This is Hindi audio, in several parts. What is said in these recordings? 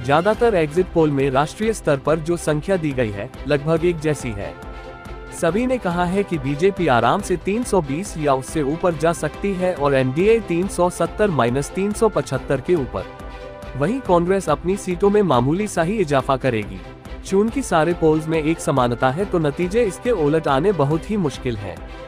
ज्यादातर एग्जिट पोल में राष्ट्रीय स्तर पर जो संख्या दी गई है लगभग एक जैसी है। सभी ने कहा है कि बीजेपी आराम से 320 या उससे ऊपर जा सकती है और एनडीए 370-375 के ऊपर। वहीं कांग्रेस अपनी सीटों में मामूली सा ही इजाफा करेगी। चूंकि सारे पोल्स में एक समानता है तो नतीजे इसके उलट आने बहुत ही मुश्किल है।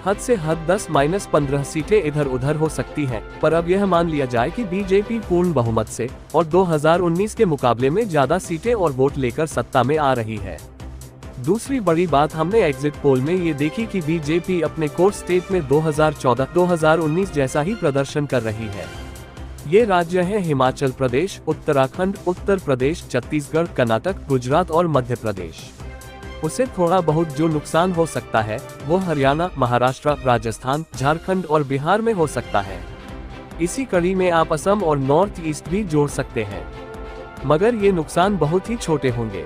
हद से हद 10-15 सीटें इधर उधर हो सकती हैं, पर अब यह मान लिया जाए कि बीजेपी पूर्ण बहुमत से और 2019 के मुकाबले में ज्यादा सीटें और वोट लेकर सत्ता में आ रही है। दूसरी बड़ी बात हमने एग्जिट पोल में ये देखी कि बीजेपी अपने कोर स्टेट में 2014-2019 जैसा ही प्रदर्शन कर रही है। ये राज्य हैं हिमाचल प्रदेश, उत्तराखंड, उत्तर प्रदेश, छत्तीसगढ़, कर्नाटक, गुजरात और मध्य प्रदेश। उसे थोड़ा बहुत जो नुकसान हो सकता है वो हरियाणा, महाराष्ट्र, राजस्थान, झारखंड और बिहार में हो सकता है। इसी कड़ी में आप असम और नॉर्थ ईस्ट भी जोड़ सकते हैं, मगर ये नुकसान बहुत ही छोटे होंगे।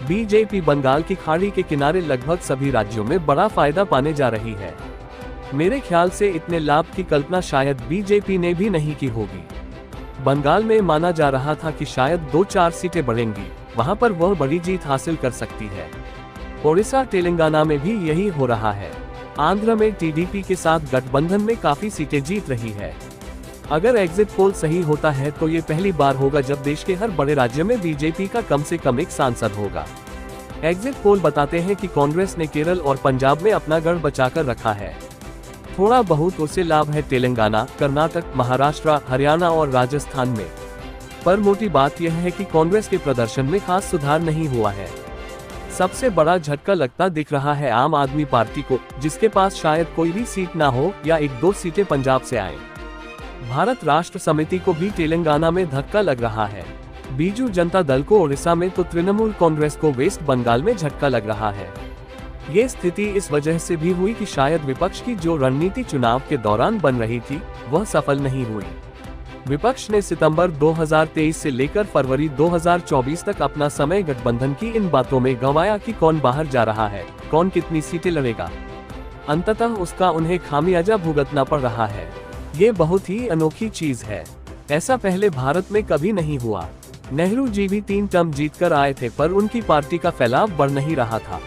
बीजेपी बंगाल की खाड़ी के किनारे लगभग सभी राज्यों में बड़ा फायदा पाने जा रही है। मेरे ख्याल से इतने लाभ की कल्पना शायद बीजेपी ने भी नहीं की होगी। बंगाल में माना जा रहा था कि शायद 2-4 सीटें बढ़ेंगी, वहां पर वह बड़ी जीत हासिल कर सकती है। ओडिशा, तेलंगाना में भी यही हो रहा है। आंध्र में टीडीपी के साथ गठबंधन में काफी सीटें जीत रही है। अगर एग्जिट पोल सही होता है तो ये पहली बार होगा जब देश के हर बड़े राज्य में बीजेपी का कम से कम एक सांसद होगा। एग्जिट पोल बताते हैं कि कांग्रेस ने केरल और पंजाब में अपना गढ़ बचाकर रखा है। थोड़ा बहुत उसे लाभ है तेलंगाना, कर्नाटक, महाराष्ट्र, हरियाणा और राजस्थान में। पर मोटी बात यह है कि कांग्रेस के प्रदर्शन में खास सुधार नहीं हुआ है। सबसे बड़ा झटका लगता दिख रहा है आम आदमी पार्टी को, जिसके पास शायद कोई भी सीट ना हो या 1-2 सीटें पंजाब से आए। भारत राष्ट्र समिति को भी तेलंगाना में धक्का लग रहा है। बीजू जनता दल को ओडिशा में तो तृणमूल कांग्रेस को वेस्ट बंगाल में झटका लग रहा है। ये स्थिति इस वजह से भी हुई कि शायद विपक्ष की जो रणनीति चुनाव के दौरान बन रही थी वह सफल नहीं हुई। विपक्ष ने सितंबर 2023 से लेकर फरवरी 2024 तक अपना समय गठबंधन की इन बातों में गंवाया कि कौन बाहर जा रहा है, कौन कितनी सीटें लड़ेगा। अंततः उसका उन्हें खामियाजा भुगतना पड़ रहा है। ये बहुत ही अनोखी चीज है। ऐसा पहले भारत में कभी नहीं हुआ। नेहरू जी भी 3 टर्म जीतकर आए थे, पर उनकी पार्टी का फैलाव बढ़ नहीं रहा था।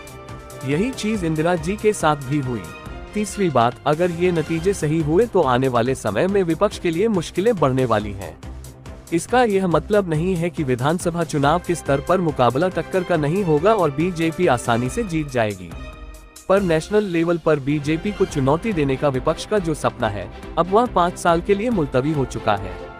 यही चीज इंदिरा जी के साथ भी हुई। तीसरी बात, अगर ये नतीजे सही हुए तो आने वाले समय में विपक्ष के लिए मुश्किलें बढ़ने वाली हैं। इसका यह मतलब नहीं है कि विधानसभा चुनाव के स्तर पर मुकाबला टक्कर का नहीं होगा और बीजेपी आसानी से जीत जाएगी। पर नेशनल लेवल पर बीजेपी को चुनौती देने का विपक्ष का जो सपना है, अब वह 5 साल के लिए मुलतवी हो चुका है।